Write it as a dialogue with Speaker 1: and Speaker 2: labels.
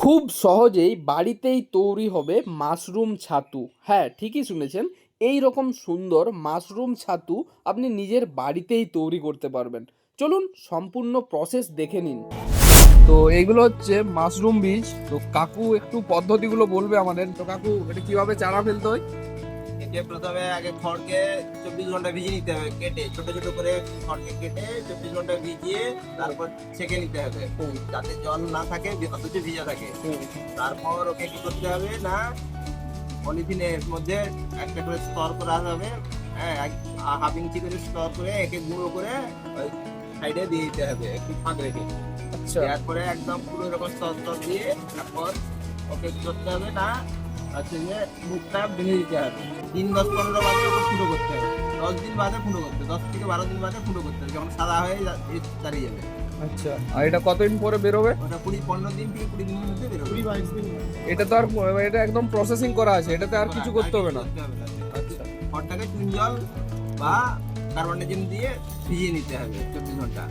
Speaker 1: খুব সহজেই বাড়িতেই তৈরি হবে মাশরুম ছাতু। হ্যাঁ, ঠিকই শুনেছেন। এই রকম সুন্দর মাশরুম ছাতু আপনি নিজের বাড়িতেই তৈরি করতে পারবেন। চলুন সম্পূর্ণ প্রসেস দেখে নিন। তো এইগুলো হচ্ছে মাশরুম বীজ। তো কাকু একটু পদ্ধতিগুলো বলবে আমাদের। তো কাকু এটা কিভাবে চারা ফেলতে হয়?
Speaker 2: একে প্রথমে আগে খড়কে 24 ঘন্টা ভিজিয়ে নিতে হবে, কেটে ছোট ছোট করে খড়কে কেটে 24 ঘন্টা ভিজিয়ে তারপর ছেঁকে নিতে হবে যাতে জল না থাকে, অথচ ভিজা থাকে। তারপর ওকে কি করতে হবে না, পলিথিনের মধ্যে একটা করে স্তর করা হবে। হ্যাঁ, 1/2 ইঞ্চি করে স্তর করে একে গুঁড়ো করে ওই সাইডে দিয়ে দিতে হবে একটু ফাঁক রেখে।
Speaker 1: আচ্ছা,
Speaker 2: দেওয়ার পরে একদম পুরো এরকম স্তর স্তর দিয়ে তারপর ওকে কি করতে হবে না, হচ্ছে যে মুখটা ভেঙে দিতে হবে। 10-15 বাদে ওকে ফুটো করতে হবে। 10 দিন বাদে ফুটো করতে হবে, 10 থেকে 12 দিন বাদে ফুটো করতে হবে, যখন সাদা হয়ে দাঁড়িয়ে যাবে।
Speaker 1: আচ্ছা। আর এটা কতদিন পরে বেরোবে?
Speaker 2: ওটা 15 দিন থেকে 20 দিনের মধ্যে বেরোবে। 20-22 দিন।
Speaker 1: এটা তো আর এটা একদম প্রসেসিং করা আছে, এটাতে আর কিছু করতে হবে না। আচ্ছা।
Speaker 2: খড়টাকে চুন জল বা কার্বনেজিম দিয়ে ভিজিয়ে নিতে হবে 24 ঘন্টা।